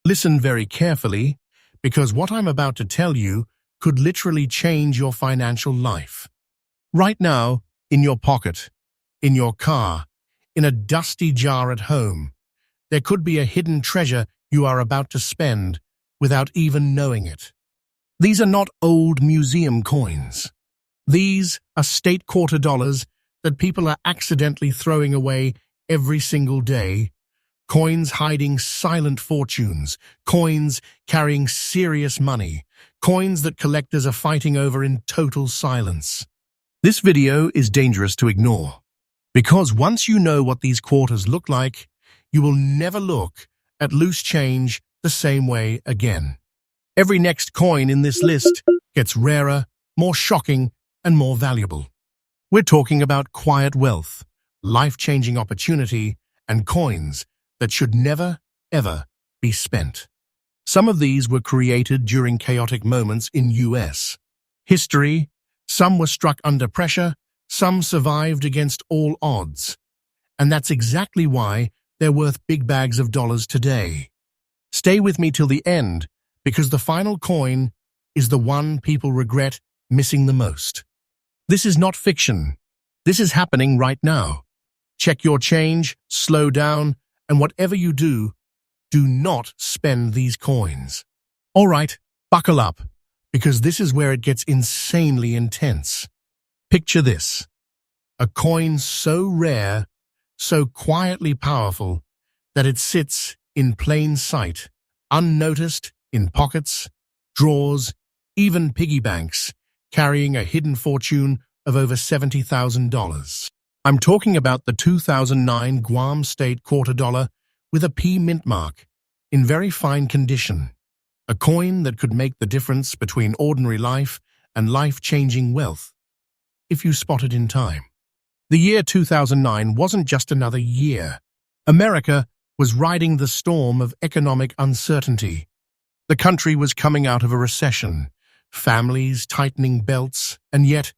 Listen very carefully, because what I'm about to tell you could literally change your financial life. Right now, in your pocket, in your car, in a dusty jar at home, there could be a hidden treasure you are about to spend without even knowing it. These are not old museum coins. These are state quarter dollars that people are accidentally throwing away every single day. Coins hiding silent fortunes, coins carrying serious money, coins that collectors are fighting over in total silence. This video is dangerous to ignore, because once you know what these quarters look like, you will never look at loose change the same way again. Every next coin in this list gets rarer, more shocking, and more valuable. We're talking about quiet wealth, life-changing opportunity, and coins that should never, ever be spent. Some of these were created during chaotic moments in U.S. history, some were struck under pressure, some survived against all odds. And that's exactly why they're worth big bags of dollars today. Stay with me till the end, because the final coin is the one people regret missing the most. This is not fiction. This is happening right now. Check your change, slow down, and whatever you do not spend these coins. All right, buckle up, because this is where it gets insanely intense. Picture this: a coin so rare, so quietly powerful, that it sits in plain sight, unnoticed in pockets, drawers, even piggy banks, carrying a hidden fortune of over $70,000. I'm talking about the 2009 Guam state quarter dollar with a P mint mark, in very fine condition. A coin that could make the difference between ordinary life and life-changing wealth, if you spot it in time. The year 2009 wasn't just another year. America was riding the storm of economic uncertainty. The country was coming out of a recession, families tightening belts, and yet,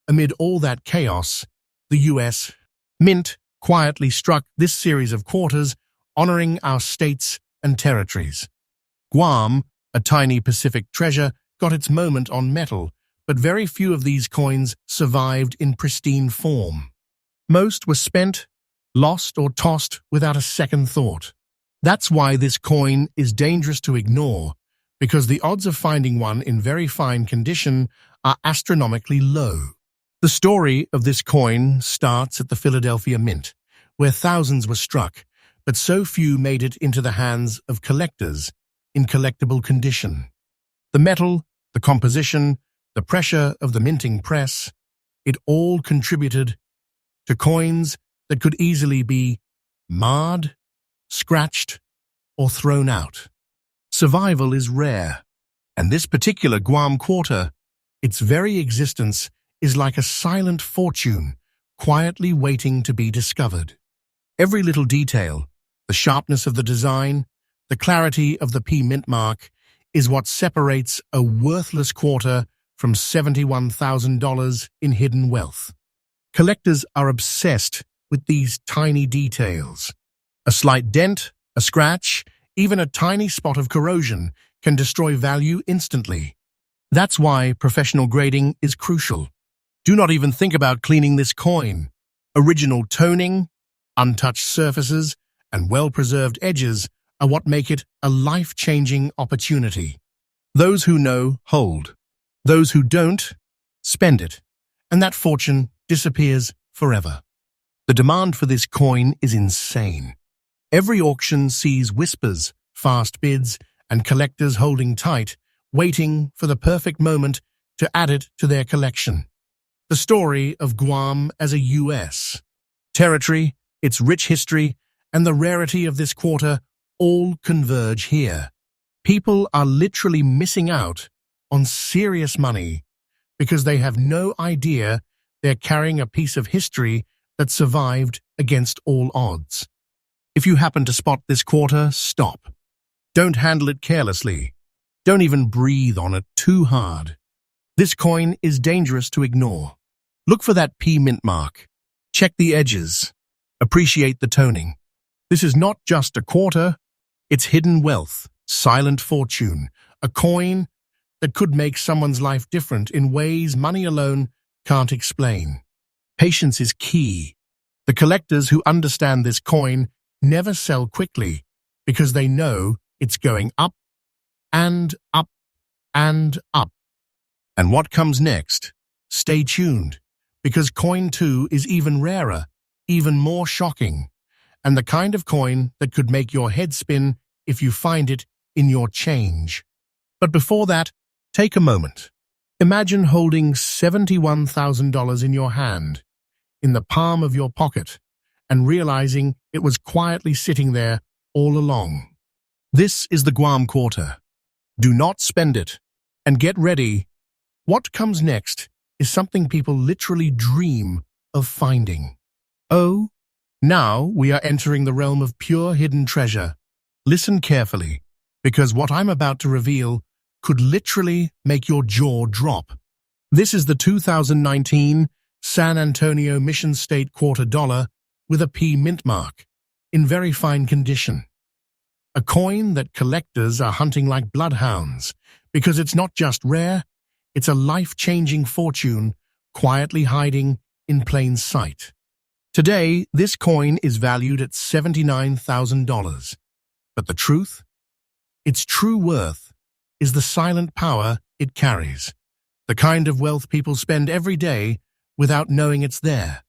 amid all that chaos, the U.S. Mint quietly struck this series of quarters, honoring our states and territories. Guam, a tiny Pacific treasure, got its moment on metal, but very few of these coins survived in pristine form. Most were spent, lost, or tossed without a second thought. That's why this coin is dangerous to ignore, because the odds of finding one in very fine condition are astronomically low. The story of this coin starts at the Philadelphia Mint, where thousands were struck, but so few made it into the hands of collectors in collectible condition. The metal, the composition, the pressure of the minting press, it all contributed to coins that could easily be marred, scratched, or thrown out. Survival is rare, and this particular Guam quarter, its very existence is like a silent fortune, quietly waiting to be discovered. Every little detail, the sharpness of the design, the clarity of the P mint mark, is what separates a worthless quarter from $71,000 in hidden wealth. Collectors are obsessed with these tiny details. A slight dent, a scratch, even a tiny spot of corrosion can destroy value instantly. That's why professional grading is crucial. Do not even think about cleaning this coin. Original toning, untouched surfaces, and well-preserved edges are what make it a life-changing opportunity. Those who know, hold. Those who don't, spend it, and that fortune disappears forever. The demand for this coin is insane. Every auction sees whispers, fast bids, and collectors holding tight, waiting for the perfect moment to add it to their collection. The story of Guam as a U.S. territory, its rich history, and the rarity of this quarter all converge here. People are literally missing out on serious money because they have no idea they're carrying a piece of history that survived against all odds. If you happen to spot this quarter, stop. Don't handle it carelessly. Don't even breathe on it too hard. This coin is dangerous to ignore. Look for that P mint mark. Check the edges. Appreciate the toning. This is not just a quarter, it's hidden wealth, Silent fortune, a coin that could make someone's life different in ways money alone can't explain. Patience is key. The collectors who understand this coin never sell quickly because they know it's going up and up and up. And what comes next? Stay tuned, because coin 2 is even rarer, even more shocking, and the kind of coin that could make your head spin if you find it in your change. But before that, take a moment. Imagine holding $71,000 in your hand, in the palm of your pocket, and realizing it was quietly sitting there all along. This is the Guam quarter. Do not spend it. And get ready. What comes next is something people literally dream of finding. Oh, now we are entering the realm of pure hidden treasure. Listen carefully, because what I'm about to reveal could literally make your jaw drop. This is the 2019 San Antonio Mission State quarter dollar with a P mint mark, in very fine condition. A coin that collectors are hunting like bloodhounds, because it's not just rare, it's a life-changing fortune quietly hiding in plain sight. Today, this coin is valued at $79,000. But the truth? Its true worth is the silent power it carries, the kind of wealth people spend every day without knowing it's there.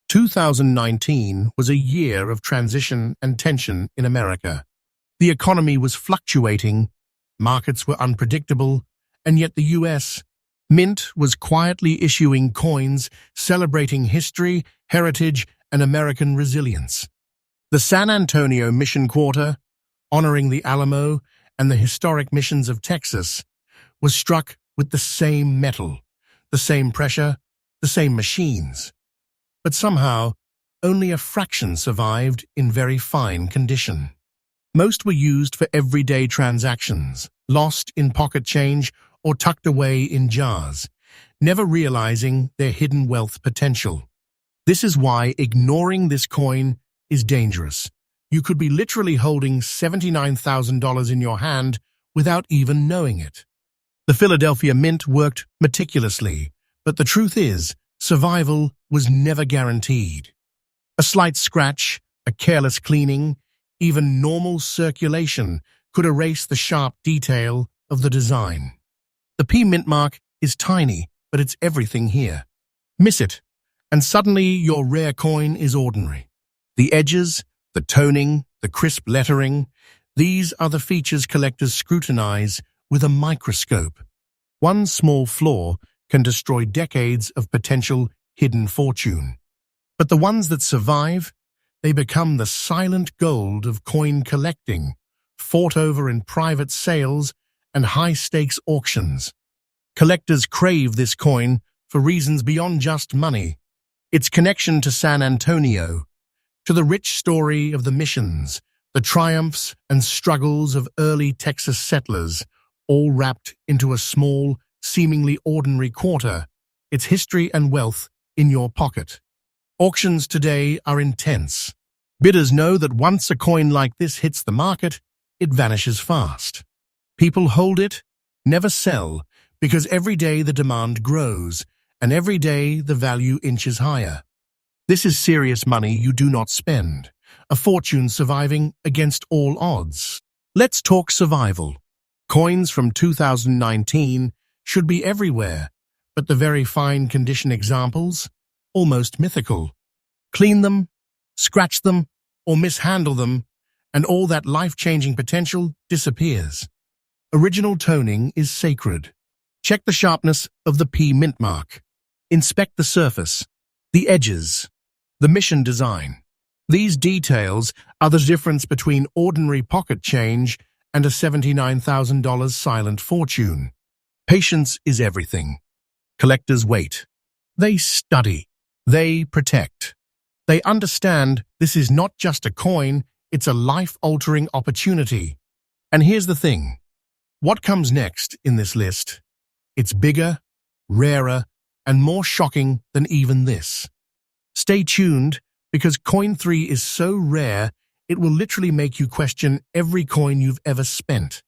2019 was a year of transition and tension in America. The economy was fluctuating, markets were unpredictable, and yet the U.S. Mint was quietly issuing coins celebrating history, heritage, and American resilience. The San Antonio Mission Quarter, honoring the Alamo and the historic missions of Texas, was struck with the same metal, the same pressure, the same machines. But somehow, only a fraction survived in very fine condition. Most were used for everyday transactions, lost in pocket change or tucked away in jars, never realizing their hidden wealth potential. This is why ignoring this coin is dangerous. You could be literally holding $79,000 in your hand without even knowing it. The Philadelphia Mint worked meticulously, but the truth is, survival was never guaranteed. A slight scratch, a careless cleaning, even normal circulation could erase the sharp detail of the design. The P mint mark is tiny, but it's everything here. Miss it, and suddenly your rare coin is ordinary. The edges, the toning, the crisp lettering, these are the features collectors scrutinize with a microscope. One small flaw can destroy decades of potential hidden fortune. But the ones that survive, they become the silent gold of coin collecting, fought over in private sales and high-stakes auctions. Collectors crave this coin for reasons beyond just money. Its connection to San Antonio, to the rich story of the missions, the triumphs and struggles of early Texas settlers, all wrapped into a small, seemingly ordinary quarter, its history and wealth in your pocket. Auctions today are intense. Bidders know that once a coin like this hits the market, it vanishes fast. People hold it, never sell, because every day the demand grows, and every day the value inches higher. This is serious money you do not spend, a fortune surviving against all odds. Let's talk survival. Coins from 2019 should be everywhere, but the very fine condition examples, almost mythical. Clean them, scratch them, or mishandle them, and all that life-changing potential disappears. Original toning is sacred. Check the sharpness of the P mint mark. Inspect the surface, the edges, the mission design. These details are the difference between ordinary pocket change and a $79,000 silent fortune. Patience is everything. Collectors wait. They study. They protect. They understand this is not just a coin, it's a life-altering opportunity. And here's the thing. What comes next in this list? It's bigger, rarer, and more shocking than even this. Stay tuned, because coin 3 is so rare, it will literally make you question every coin you've ever spent.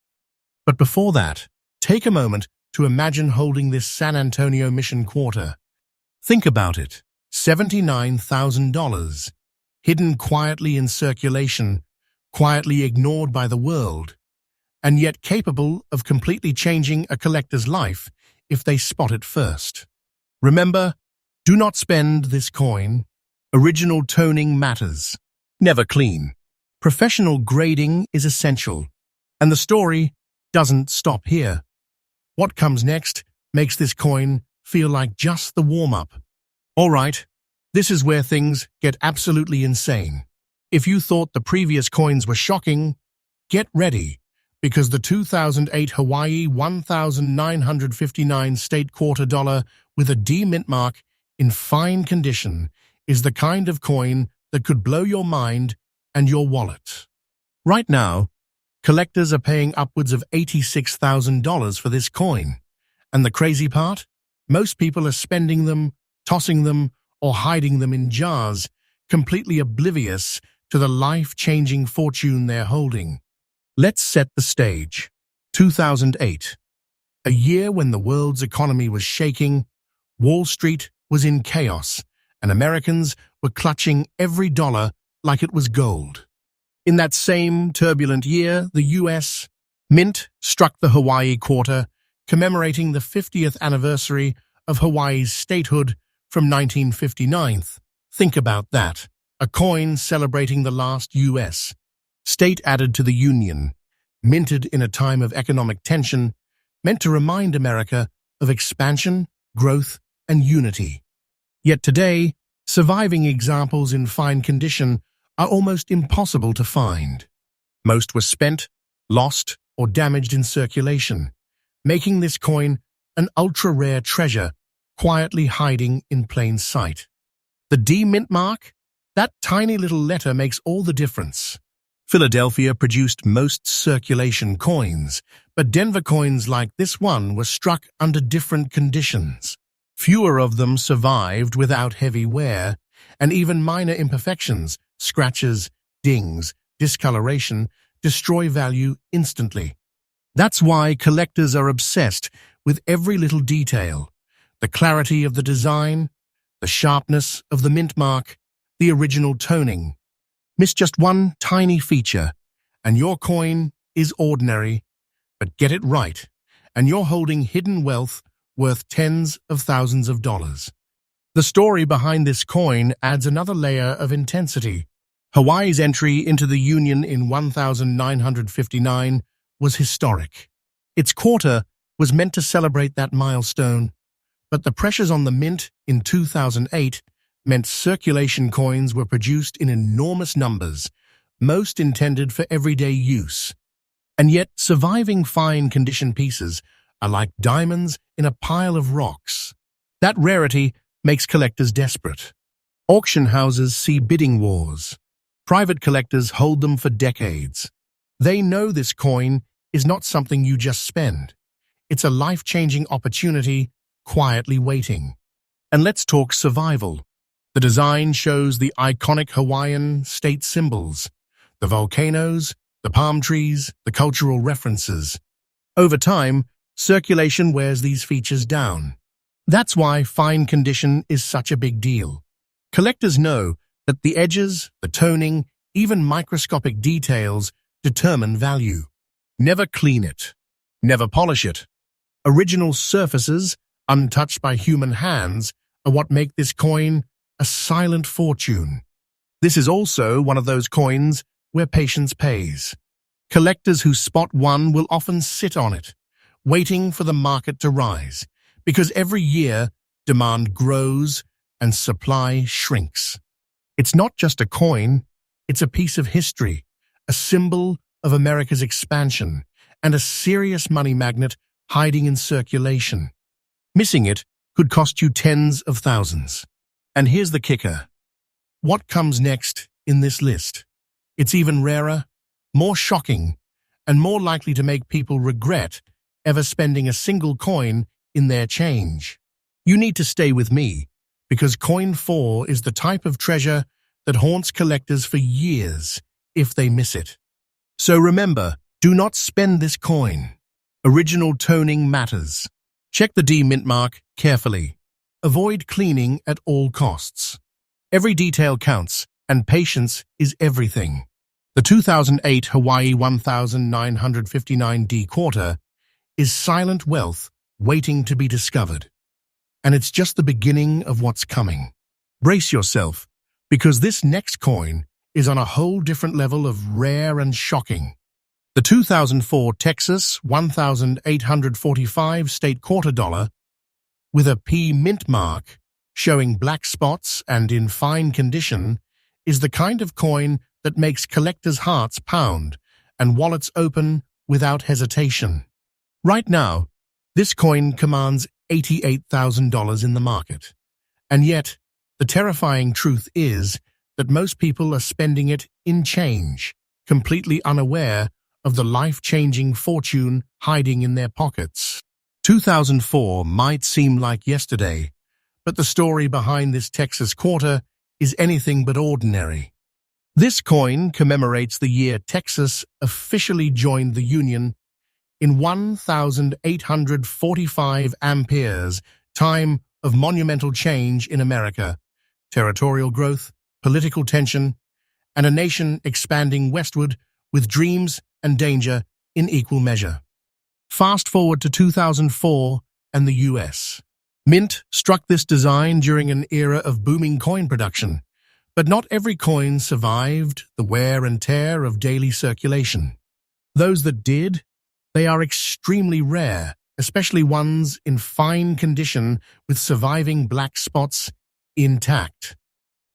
But before that, take a moment to imagine holding this San Antonio Mission quarter. Think about it. $79,000, hidden quietly in circulation, quietly ignored by the world, and yet capable of completely changing a collector's life if they spot it first. Remember, do not spend this coin. Original toning matters. Never clean. Professional grading is essential. And the story doesn't stop here. What comes next makes this coin feel like just the warm-up. All right, this is where things get absolutely insane. If you thought the previous coins were shocking, get ready, because the 2008 Hawaii 1,959 state quarter dollar with a D mint mark in fine condition is the kind of coin that could blow your mind and your wallet. Right now, collectors are paying upwards of $86,000 for this coin. And the crazy part? Most people are spending them, tossing them, or hiding them in jars, completely oblivious to the life-changing fortune they're holding. Let's set the stage. 2008. A year when the world's economy was shaking, Wall Street was in chaos, and Americans were clutching every dollar like it was gold. In that same turbulent year, the U.S. Mint struck the Hawaii quarter, commemorating the 50th anniversary of Hawaii's statehood from 1959. Think about that. A coin celebrating the last U.S. state added to the Union, minted in a time of economic tension, meant to remind America of expansion, growth, and unity. Yet today, surviving examples in fine condition are almost impossible to find. Most were spent, lost, or damaged in circulation, making this coin an ultra-rare treasure quietly hiding in plain sight. The D mint mark? That tiny little letter makes all the difference. Philadelphia produced most circulation coins, but Denver coins like this one were struck under different conditions. Fewer of them survived without heavy wear, and even minor imperfections, scratches, dings, discoloration, destroy value instantly. That's why collectors are obsessed with every little detail. The clarity of the design, the sharpness of the mint mark, the original toning. Miss just one tiny feature, and your coin is ordinary, but get it right, and you're holding hidden wealth worth tens of thousands of dollars. The story behind this coin adds another layer of intensity. Hawaii's entry into the Union in 1959 was historic. Its quarter was meant to celebrate that milestone, but the pressures on the mint in 2008 meant circulation coins were produced in enormous numbers, most intended for everyday use. And yet, surviving fine condition pieces are like diamonds in a pile of rocks. That rarity makes collectors desperate. Auction houses see bidding wars. Private collectors hold them for decades. They know this coin is not something you just spend. It's a life-changing opportunity quietly waiting. And let's talk survival. The design shows the iconic Hawaiian state symbols, the volcanoes, the palm trees, the cultural references. Over time, circulation wears these features down. That's why fine condition is such a big deal. Collectors know that the edges, the toning, even microscopic details determine value. Never clean it. Never polish it. Original surfaces, untouched by human hands, are what make this coin a silent fortune. This is also one of those coins where patience pays. Collectors who spot one will often sit on it, waiting for the market to rise, because every year demand grows and supply shrinks. It's not just a coin, it's a piece of history, a symbol of America's expansion, and a serious money magnet hiding in circulation. Missing it could cost you tens of thousands. And here's the kicker. What comes next in this list? It's even rarer, more shocking, and more likely to make people regret ever spending a single coin in their change. You need to stay with me, because coin 4 is the type of treasure that haunts collectors for years if they miss it. So remember, do not spend this coin. Original toning matters. Check the D mint mark carefully. Avoid cleaning at all costs. Every detail counts, and patience is everything. The 2008 Hawaii 1959D quarter is silent wealth waiting to be discovered. And it's just the beginning of what's coming. Brace yourself, because this next coin is on a whole different level of rare and shocking. The 2004 Texas 1845 state quarter dollar with a P mint mark showing black spots and in fine condition is the kind of coin that makes collectors' hearts pound and wallets open without hesitation. Right now, this coin commands $88,000 in the market. And yet, the terrifying truth is that most people are spending it in change, completely unaware of the life-changing fortune hiding in their pockets. 2004 might seem like yesterday, but the story behind this Texas quarter is anything but ordinary. This coin commemorates the year Texas officially joined the Union in 1845 amperes, time of monumental change in America, territorial growth, political tension, and a nation expanding westward with dreams and danger in equal measure. Fast forward to 2004 and the US. Mint struck this design during an era of booming coin production, but not every coin survived the wear and tear of daily circulation. Those that did, they are extremely rare, especially ones in fine condition with surviving black spots intact.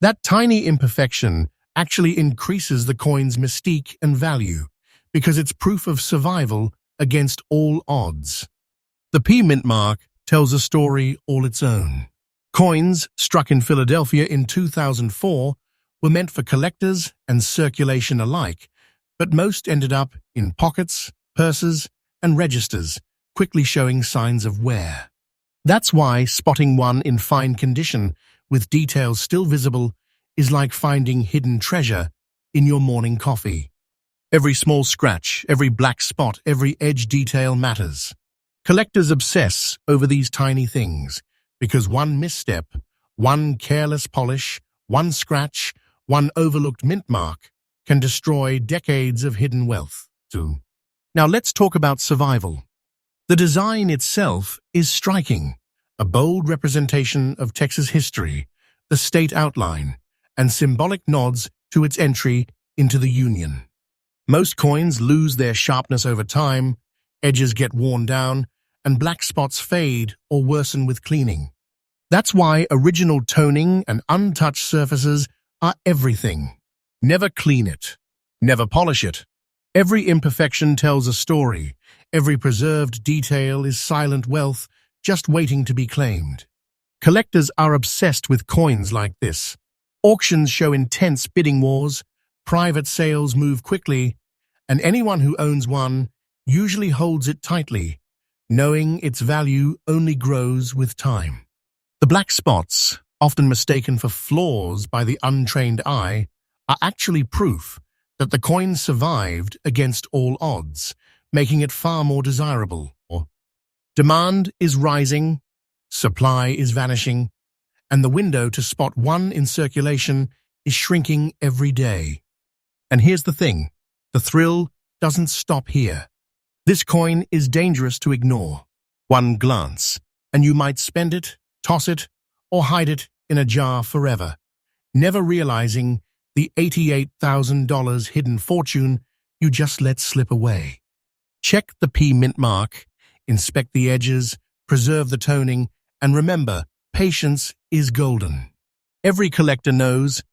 That tiny imperfection actually increases the coin's mystique and value, because it's proof of survival against all odds. The P mint mark tells a story all its own. Coins struck in Philadelphia in 2004 were meant for collectors and circulation alike, but most ended up in pockets, purses, and registers, quickly showing signs of wear. That's why spotting one in fine condition, with details still visible, is like finding hidden treasure in your morning coffee. Every small scratch, every black spot, every edge detail matters. Collectors obsess over these tiny things, because one misstep, one careless polish, one scratch, one overlooked mint mark can destroy decades of hidden wealth. Now let's talk about survival. The design itself is striking, a bold representation of Texas history, the state outline, and symbolic nods to its entry into the Union. Most coins lose their sharpness over time, edges get worn down, and black spots fade or worsen with cleaning. That's why original toning and untouched surfaces are everything. Never clean it. Never polish it. Every imperfection tells a story. Every preserved detail is silent wealth just waiting to be claimed. Collectors are obsessed with coins like this. Auctions show intense bidding wars, private sales move quickly, and anyone who owns one usually holds it tightly, knowing its value only grows with time. The black spots, often mistaken for flaws by the untrained eye, are actually proof that the coin survived against all odds, making it far more desirable. Demand is rising, supply is vanishing, and the window to spot one in circulation is shrinking every day. And here's the thing, the thrill doesn't stop here. This coin is dangerous to ignore. One glance, and you might spend it, toss it, or hide it in a jar forever, never realizing the $88,000 hidden fortune you just let slip away. Check the P mint mark, inspect the edges, preserve the toning, and remember, patience is golden. Every collector knows,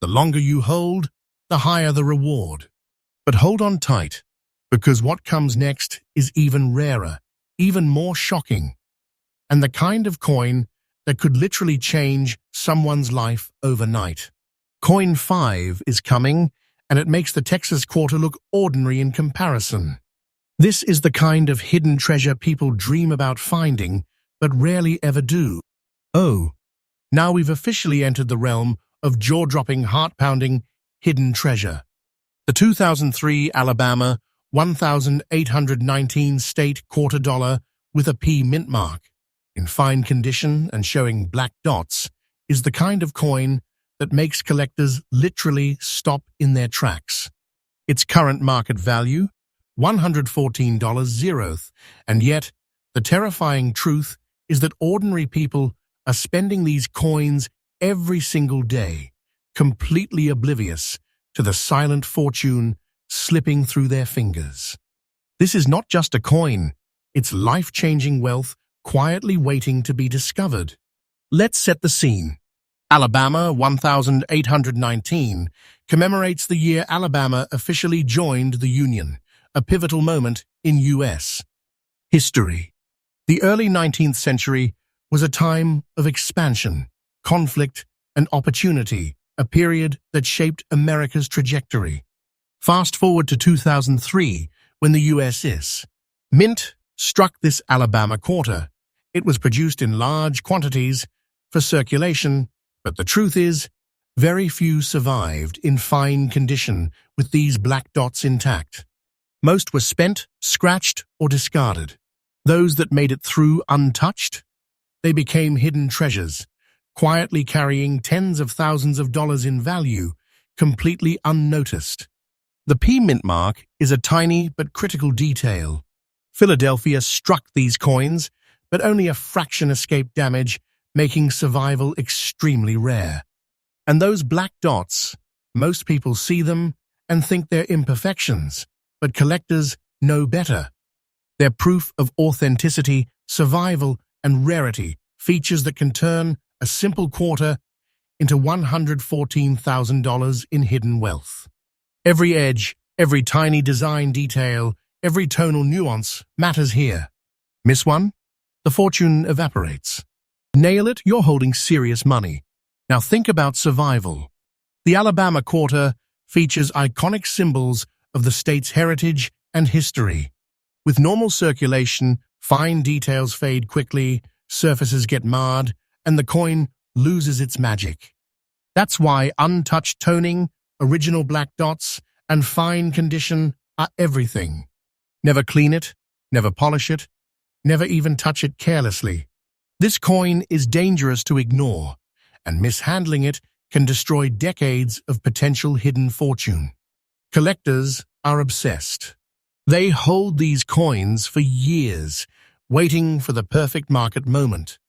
the longer you hold, the higher the reward. But hold on tight, because what comes next is even rarer, even more shocking, and the kind of coin that could literally change someone's life overnight. Coin 5 is coming, and it makes the Texas quarter look ordinary in comparison. This is the kind of hidden treasure people dream about finding, but rarely ever do. Oh, now we've officially entered the realm of jaw-dropping, heart-pounding, hidden treasure. The 2003 Alabama 1819 state quarter dollar with a P mint mark, in fine condition and showing black dots, is the kind of coin that makes collectors literally stop in their tracks. Its current market value, $114.00, and yet the terrifying truth is that ordinary people are spending these coins every single day, completely oblivious to the silent fortune slipping through their fingers. This is not just a coin, it's life-changing wealth quietly waiting to be discovered. Let's set the scene. Alabama 1819 commemorates the year Alabama officially joined the Union, a pivotal moment in U.S. history. The early 19th century was a time of expansion, conflict, and opportunity, a period that shaped America's trajectory. Fast forward to 2003, when the U.S. Mint struck this Alabama quarter. It was produced in large quantities for circulation, but the truth is, very few survived in fine condition with these black dots intact. Most were spent, scratched, or discarded. Those that made it through untouched, they became hidden treasures, quietly carrying tens of thousands of dollars in value, completely unnoticed. The P mint mark is a tiny but critical detail. Philadelphia struck these coins, but only a fraction escaped damage, making survival extremely rare. And those black dots, most people see them and think they're imperfections, but collectors know better. They're proof of authenticity, survival, and rarity, features that can turn a simple quarter into $114,000 in hidden wealth. Every edge, every tiny design detail, every tonal nuance matters here. Miss one? The fortune evaporates. Nail it, you're holding serious money. Now think about survival. The Alabama quarter features iconic symbols of the state's heritage and history. With normal circulation, fine details fade quickly, surfaces get marred, and the coin loses its magic. That's why untouched toning, original black dots, and fine condition are everything. Never clean it, never polish it, never even touch it carelessly. This coin is dangerous to ignore, and mishandling it can destroy decades of potential hidden fortune. Collectors are obsessed. They hold these coins for years, waiting for the perfect market moment.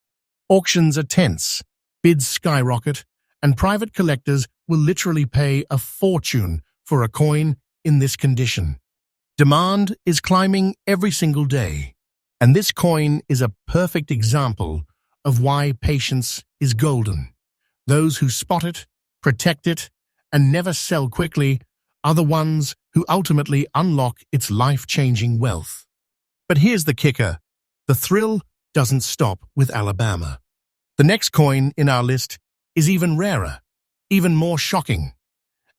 Auctions are tense, bids skyrocket, and private collectors will literally pay a fortune for a coin in this condition. Demand is climbing every single day, and this coin is a perfect example of why patience is golden. Those who spot it, protect it, and never sell quickly are the ones who ultimately unlock its life-changing wealth. But here's the kicker. The thrill doesn't stop with Alabama. The next coin in our list is even rarer, even more shocking,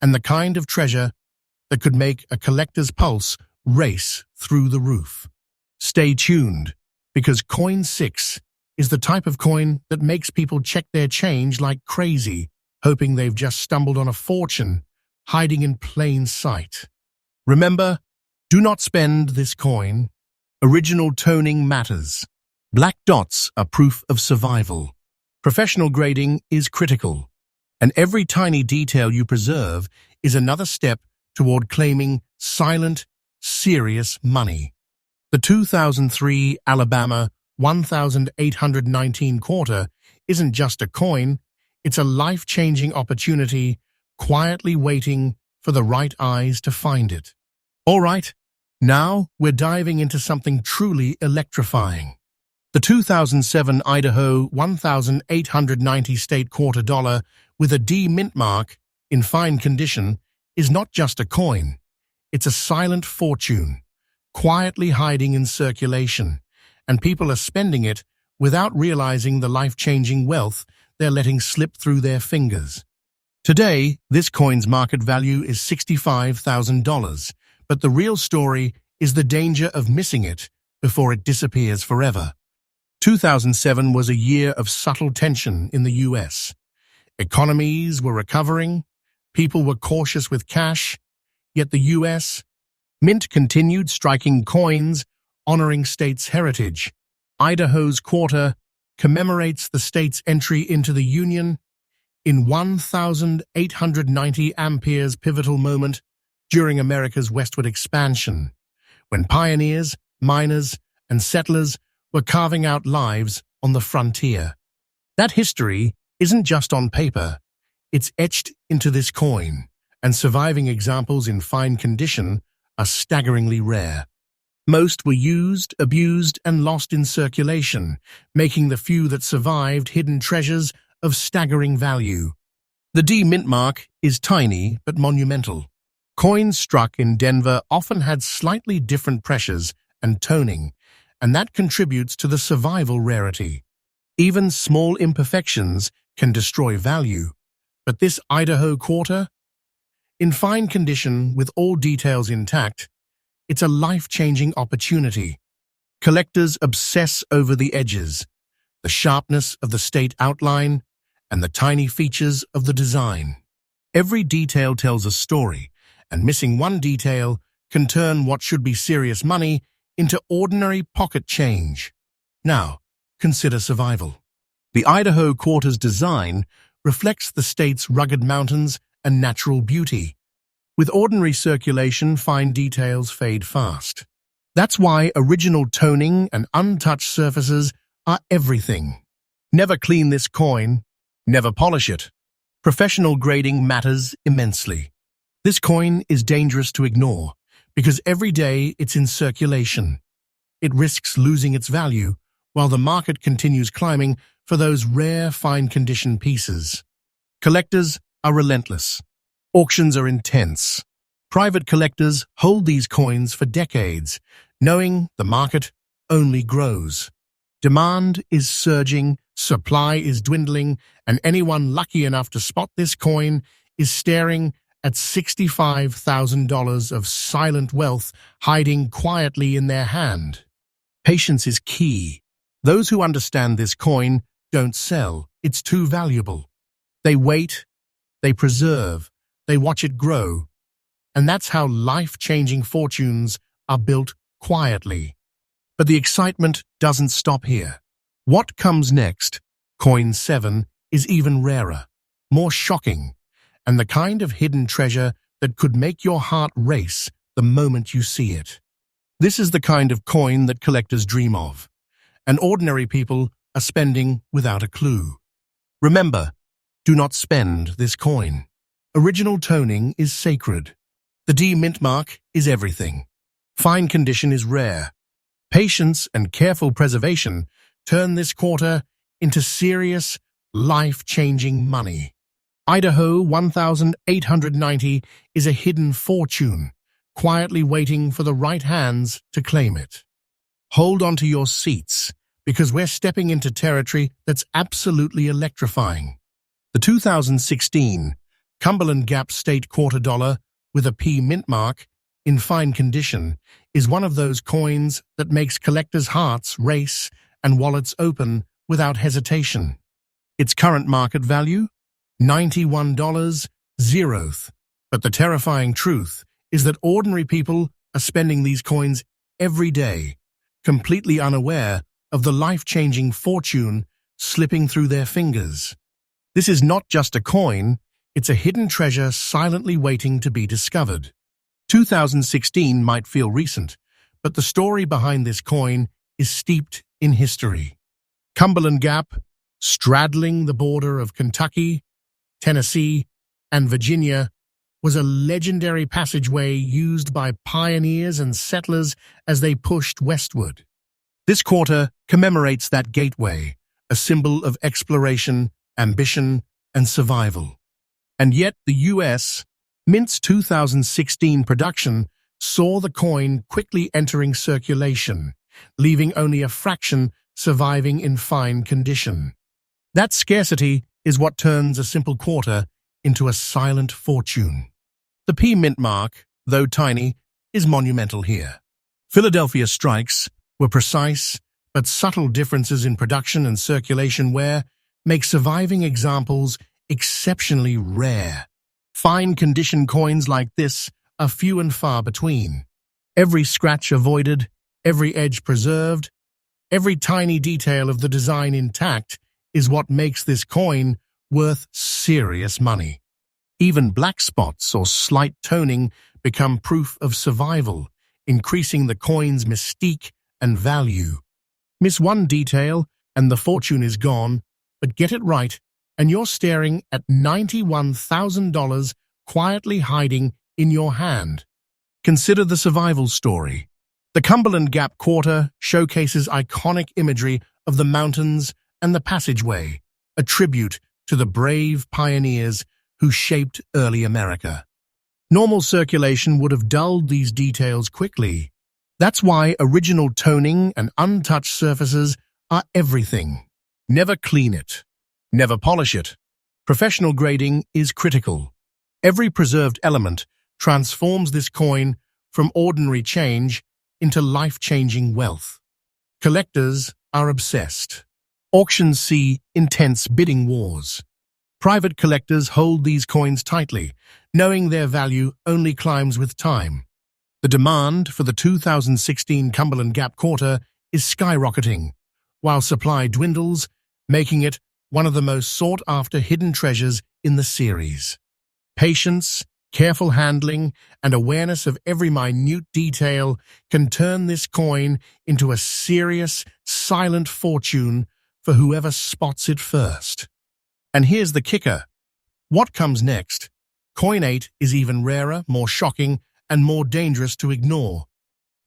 and the kind of treasure that could make a collector's pulse race through the roof. Stay tuned, because Coin 6 is the type of coin that makes people check their change like crazy, hoping they've just stumbled on a fortune hiding in plain sight. Remember, do not spend this coin. Original toning matters. Black dots are proof of survival. Professional grading is critical, and every tiny detail you preserve is another step toward claiming silent, serious money. The 2003 Alabama 1819 quarter isn't just a coin, it's a life-changing opportunity quietly waiting for the right eyes to find it. All right, now we're diving into something truly electrifying. The 2007 Idaho 1890 state quarter dollar with a D mint mark in fine condition is not just a coin, it's a silent fortune, quietly hiding in circulation, and people are spending it without realizing the life-changing wealth they're letting slip through their fingers. Today, this coin's market value is $65,000, but the real story is the danger of missing it before it disappears forever. 2007 was a year of subtle tension in the U.S. Economies were recovering, people were cautious with cash, yet the U.S. Mint continued striking coins, honoring state's heritage. Idaho's quarter commemorates the state's entry into the Union in 1890 Ampere's pivotal moment during America's westward expansion, when pioneers, miners, and settlers were carving out lives on the frontier. That history isn't just on paper, it's etched into this coin, and surviving examples in fine condition are staggeringly rare. Most were used, abused, and lost in circulation, making the few that survived hidden treasures of staggering value. The D mint mark is tiny but monumental. Coins struck in Denver often had slightly different pressures and toning, and that contributes to the survival rarity. Even small imperfections can destroy value, but this Idaho quarter, in fine condition with all details intact, it's a life-changing opportunity. Collectors obsess over the edges, the sharpness of the state outline, and the tiny features of the design. Every detail tells a story, and missing one detail can turn what should be serious money into ordinary pocket change. Now, consider survival. The Idaho quarter's design reflects the state's rugged mountains and natural beauty. With ordinary circulation, fine details fade fast. That's why original toning and untouched surfaces are everything. Never clean this coin, never polish it. Professional grading matters immensely. This coin is dangerous to ignore because every day it's in circulation. It risks losing its value while the market continues climbing for those rare fine-condition pieces. Collectors are relentless. Auctions are intense. Private collectors hold these coins for decades, knowing the market only grows. Demand is surging, supply is dwindling, and anyone lucky enough to spot this coin is staring at $65,000 of silent wealth hiding quietly in their hand. Patience is key. Those who understand this coin don't sell. It's too valuable. They wait, they preserve, they watch it grow. And that's how life-changing fortunes are built quietly. But the excitement doesn't stop here. What comes next, coin 7, is even rarer, more shocking, and the kind of hidden treasure that could make your heart race the moment you see it. This is the kind of coin that collectors dream of, and ordinary people are spending without a clue. Remember, do not spend this coin. Original toning is sacred. The D mint mark is everything. Fine condition is rare. Patience and careful preservation turn this quarter into serious, life-changing money. Idaho 1890 is a hidden fortune, quietly waiting for the right hands to claim it. Hold on to your seats, because we're stepping into territory that's absolutely electrifying. The 2016 Cumberland Gap State Quarter Dollar with a P mint mark in fine condition is one of those coins that makes collectors' hearts race and wallets open without hesitation. Its current market value? $91 zeroth. But the terrifying truth is that ordinary people are spending these coins every day, completely unaware of the life-changing fortune slipping through their fingers. This is not just a coin, it's a hidden treasure silently waiting to be discovered. 2016 might feel recent, but the story behind this coin is steeped in history. Cumberland Gap, straddling the border of Kentucky, Tennessee, and Virginia, was a legendary passageway used by pioneers and settlers as they pushed westward. This quarter commemorates that gateway, a symbol of exploration, ambition, and survival. And yet the U.S. Mint's 2016 production saw the coin quickly entering circulation, leaving only a fraction surviving in fine condition. That scarcity is what turns a simple quarter into a silent fortune. The P mint mark, though tiny, is monumental here. Philadelphia strikes were precise, but subtle differences in production and circulation wear make surviving examples exceptionally rare. Fine condition coins like this are few and far between. Every scratch avoided, every edge preserved, every tiny detail of the design intact is what makes this coin worth serious money. Even black spots or slight toning become proof of survival, increasing the coin's mystique and value. Miss one detail and the fortune is gone, but get it right and you're staring at $91,000 quietly hiding in your hand. Consider the survival story. The Cumberland Gap Quarter showcases iconic imagery of the mountains and the passageway, a tribute to the brave pioneers who shaped early America. Normal circulation would have dulled these details quickly. That's why original toning and untouched surfaces are everything. Never clean it. Never polish it. Professional grading is critical. Every preserved element transforms this coin from ordinary change into life-changing wealth. Collectors are obsessed. Auctions see intense bidding wars. Private collectors hold these coins tightly, knowing their value only climbs with time. The demand for the 2016 Cumberland Gap Quarter is skyrocketing, while supply dwindles, making it one of the most sought-after hidden treasures in the series. Patience, careful handling, and awareness of every minute detail can turn this coin into a serious, silent fortune for whoever spots it first. And here's the kicker. What comes next? Coin 8 is even rarer, more shocking, and more dangerous to ignore.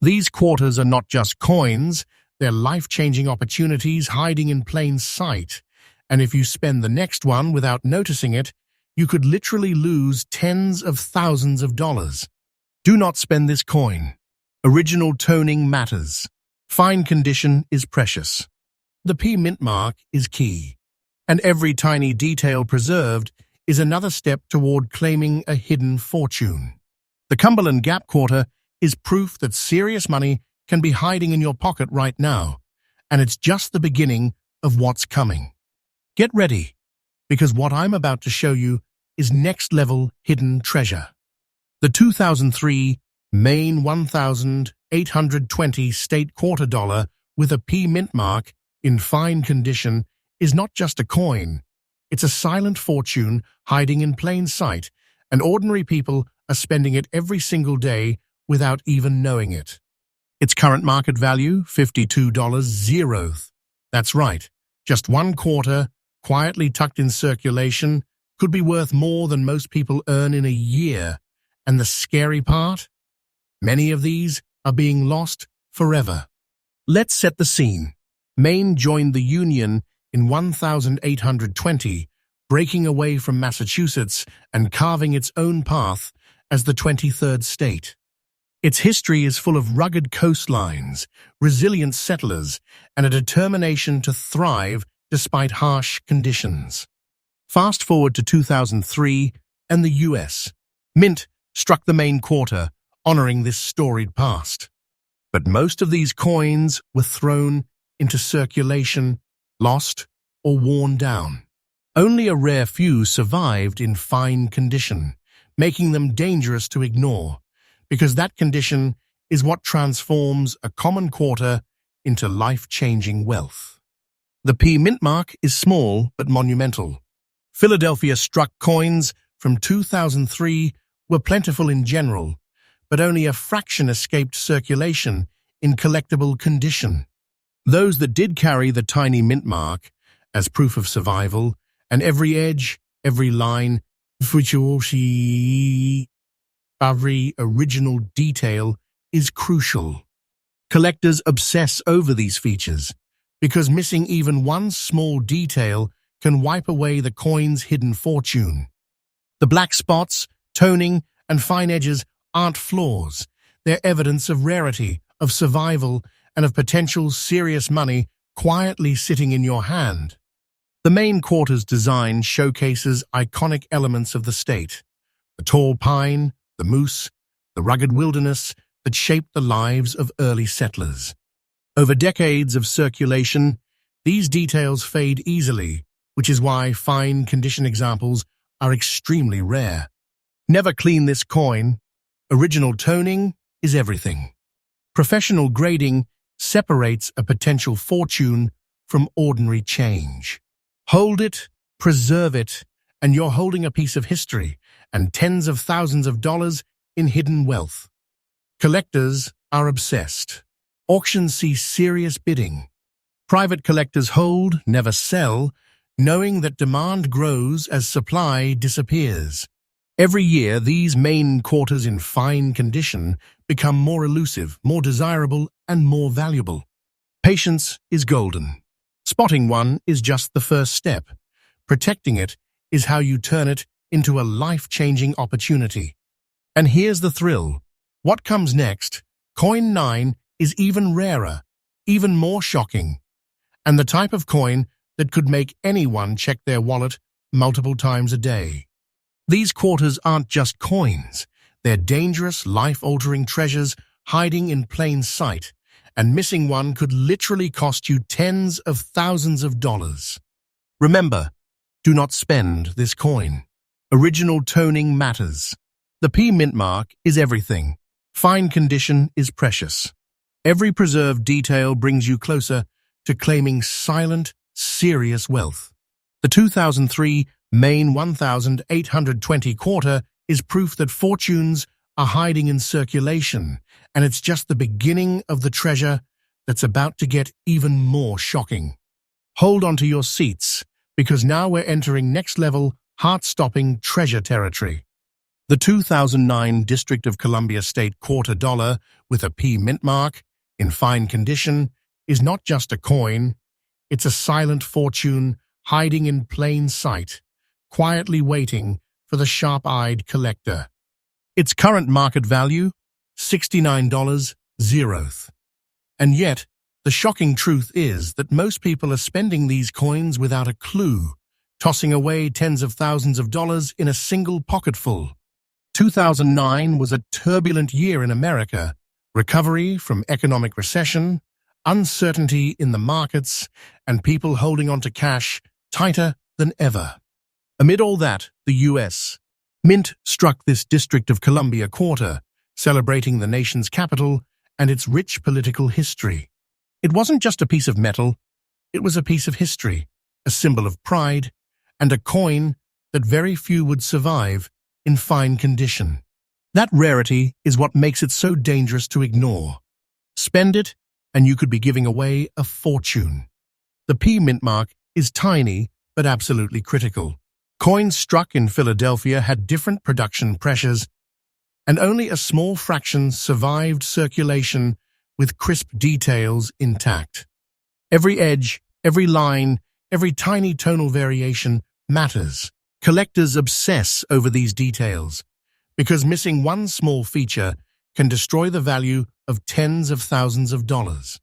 These quarters are not just coins, they're life-changing opportunities hiding in plain sight. And if you spend the next one without noticing it, you could literally lose tens of thousands of dollars. Do not spend this coin. Original toning matters. Fine condition is precious. The P mint mark is key. And every tiny detail preserved is another step toward claiming a hidden fortune. The Cumberland Gap Quarter is proof that serious money can be hiding in your pocket right now, and it's just the beginning of what's coming. Get ready, because what I'm about to show you is next-level hidden treasure. The 2003 Maine 1,820 state quarter dollar with a P mint mark in fine condition is not just a coin. It's a silent fortune hiding in plain sight, and ordinary people are spending it every single day without even knowing it. Its current market value, $52.00. That's right, just one quarter, quietly tucked in circulation, could be worth more than most people earn in a year. And the scary part? Many of these are being lost forever. Let's set the scene. Maine joined the Union in 1820, breaking away from Massachusetts and carving its own path as the 23rd state. Its history is full of rugged coastlines, resilient settlers, and a determination to thrive despite harsh conditions. Fast forward to 2003 and the U.S. Mint struck the Maine Quarter, honoring this storied past. But most of these coins were thrown into circulation, lost, or worn down. Only a rare few survived in fine condition, making them dangerous to ignore, because that condition is what transforms a common quarter into life-changing wealth. The P mint mark is small but monumental. Philadelphia-struck coins from 2003 were plentiful in general, but only a fraction escaped circulation in collectible condition. Those that did carry the tiny mint mark as proof of survival, and every edge, every line, every original detail is crucial. Collectors obsess over these features because missing even one small detail can wipe away the coin's hidden fortune. The black spots, toning, and fine edges aren't flaws. They're evidence of rarity, of survival, and of potential serious money quietly sitting in your hand. The Maine Quarter's design showcases iconic elements of the state: the tall pine, the moose, the rugged wilderness that shaped the lives of early settlers. Over decades of circulation, these details fade easily, which is why fine condition examples are extremely rare. Never clean this coin. Original toning is everything. Professional grading separates a potential fortune from ordinary change. Hold it, preserve it, and you're holding a piece of history and tens of thousands of dollars in hidden wealth. Collectors are obsessed. Auctions see serious bidding. Private collectors hold, never sell, knowing that demand grows as supply disappears. Every year, these Maine quarters in fine condition become more elusive, more desirable, and more valuable. Patience is golden. Spotting one is just the first step. Protecting it is how you turn it into a life-changing opportunity. And here's the thrill. What comes next? Coin 9 is even rarer, even more shocking, and the type of coin that could make anyone check their wallet multiple times a day. These quarters aren't just coins. They're dangerous, life-altering treasures hiding in plain sight, and missing one could literally cost you tens of thousands of dollars. Remember, do not spend this coin. Original toning matters. The P mint mark is everything. Fine condition is precious. Every preserved detail brings you closer to claiming silent, serious wealth. The 2003 Maine 1820 quarter is proof that fortunes are hiding in circulation, and it's just the beginning of the treasure that's about to get even more shocking. Hold on to your seats, because now we're entering next-level, heart-stopping treasure territory. The 2009 District of Columbia State quarter dollar with a P mint mark, in fine condition, is not just a coin. It's a silent fortune hiding in plain sight, quietly waiting for the sharp-eyed collector. Its current market value, $69.00. And yet, the shocking truth is that most people are spending these coins without a clue, tossing away tens of thousands of dollars in a single pocketful. 2009 was a turbulent year in America. Recovery from economic recession, uncertainty in the markets, and people holding on to cash tighter than ever. Amid all that, the U.S. Mint struck this District of Columbia quarter, celebrating the nation's capital and its rich political history. It wasn't just a piece of metal, it was a piece of history, a symbol of pride, and a coin that very few would survive in fine condition. That rarity is what makes it so dangerous to ignore. Spend it, and you could be giving away a fortune. The P mint mark is tiny, but absolutely critical. Coins struck in Philadelphia had different production pressures, and only a small fraction survived circulation with crisp details intact. Every edge, every line, every tiny tonal variation matters. Collectors obsess over these details, because missing one small feature can destroy the value of tens of thousands of dollars.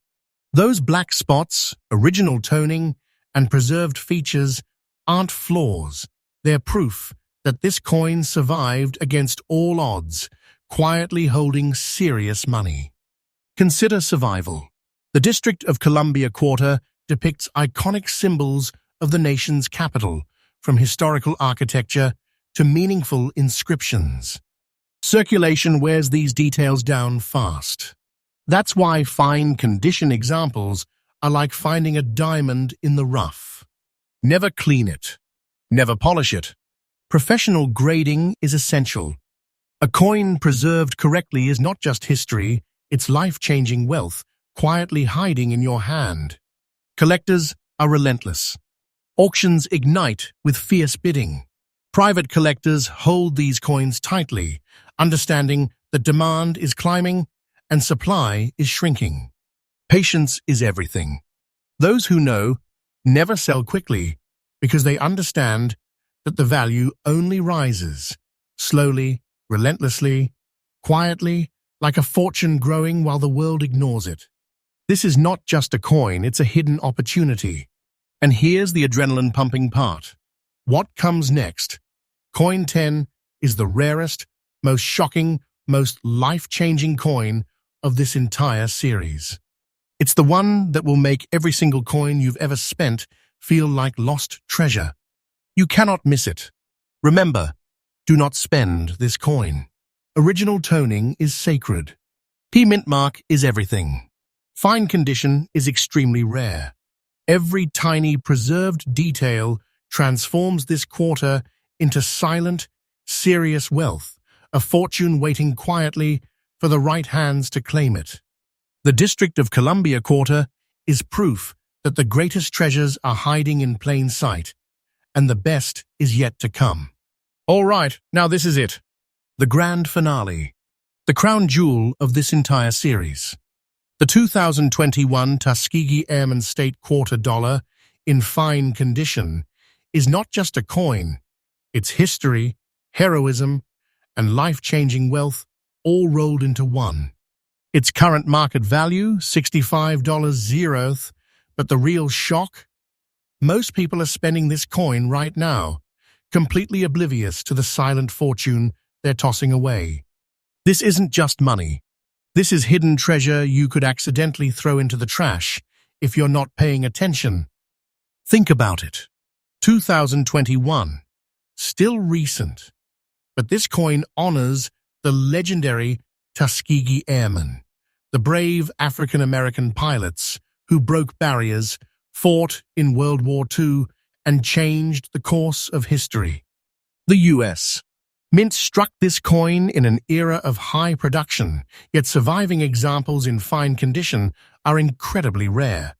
Those black spots, original toning, and preserved features aren't flaws. They're proof that this coin survived against all odds, quietly holding serious money. Consider survival. The District of Columbia quarter depicts iconic symbols of the nation's capital, from historical architecture to meaningful inscriptions. Circulation wears these details down fast. That's why fine condition examples are like finding a diamond in the rough. Never clean it. Never polish it. Professional grading is essential. A coin preserved correctly is not just history, it's life-changing wealth quietly hiding in your hand. Collectors are relentless. Auctions ignite with fierce bidding. Private collectors hold these coins tightly, understanding that demand is climbing and supply is shrinking. Patience is everything. Those who know never sell quickly because they understand that the value only rises, slowly, relentlessly, quietly, like a fortune growing while the world ignores it. This is not just a coin, it's a hidden opportunity. And here's the adrenaline-pumping part. What comes next? Coin 10 is the rarest, most shocking, most life-changing coin of this entire series. It's the one that will make every single coin you've ever spent feel like lost treasure. You cannot miss it. Remember, do not spend this coin. Original toning is sacred. P-mint mark is everything. Fine condition is extremely rare. Every tiny preserved detail transforms this quarter into silent, serious wealth, a fortune waiting quietly for the right hands to claim it. The District of Columbia quarter is proof that the greatest treasures are hiding in plain sight, and the best is yet to come. All right, now this is it. The grand finale. The crown jewel of this entire series. The 2021 Tuskegee Airmen State Quarter Dollar, in fine condition, is not just a coin. It's history, heroism, and life-changing wealth all rolled into one. Its current market value, $65.00, but the real shock? Most people are spending this coin right now, completely oblivious to the silent fortune they're tossing away. This isn't just money. This is hidden treasure you could accidentally throw into the trash if you're not paying attention. Think about it. 2021. Still recent. But this coin honors the legendary Tuskegee Airmen, the brave African-American pilots who broke barriers, fought in World War II, and changed the course of history. The U.S. Mint struck this coin in an era of high production, yet surviving examples in fine condition are incredibly rare.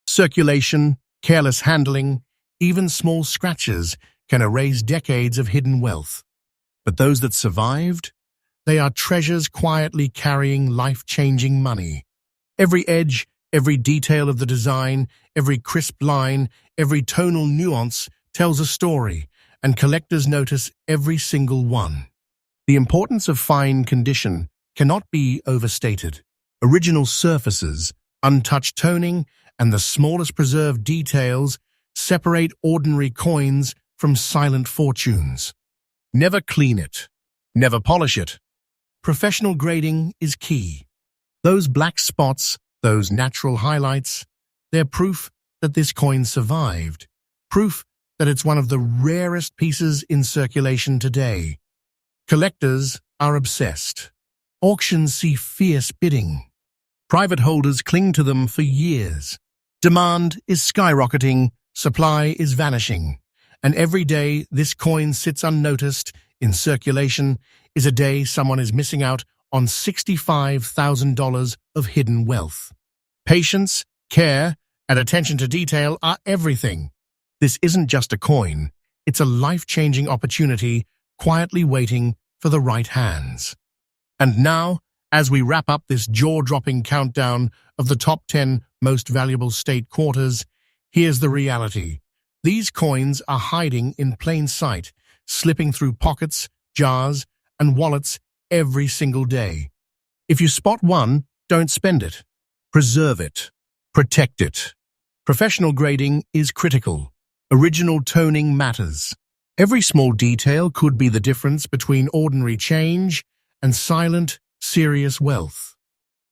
Circulation, careless handling, even small scratches can erase decades of hidden wealth. But those that survived? They are treasures quietly carrying life-changing money. Every edge, every detail of the design, every crisp line, every tonal nuance tells a story, and collectors notice every single one. The importance of fine condition cannot be overstated. Original surfaces, untouched toning, and the smallest preserved details separate ordinary coins from silent fortunes. Never clean it. Never polish it. Professional grading is key. Those black spots, those natural highlights, they're proof that this coin survived. Proof that it's one of the rarest pieces in circulation today. Collectors are obsessed. Auctions see fierce bidding. Private holders cling to them for years. Demand is skyrocketing, supply is vanishing. And every day this coin sits unnoticed in circulation is a day someone is missing out on $65,000 of hidden wealth. Patience, care, and attention to detail are everything. This isn't just a coin, it's a life-changing opportunity quietly waiting for the right hands. And now, as we wrap up this jaw-dropping countdown of the top 10 most valuable state quarters, here's the reality. These coins are hiding in plain sight, slipping through pockets, jars, and wallets every single day. If you spot one, don't spend it. Preserve it. Protect it. Professional grading is critical. Original toning matters. Every small detail could be the difference between ordinary change and silent, serious wealth.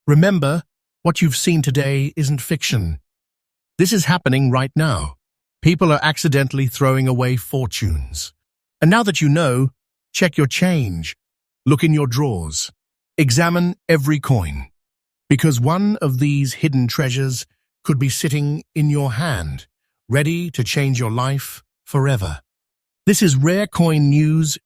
Remember, what you've seen today isn't fiction. This is happening right now. People are accidentally throwing away fortunes. And now that you know, check your change. Look in your drawers. Examine every coin. Because one of these hidden treasures could be sitting in your hand, ready to change your life forever. This is Rare Coin News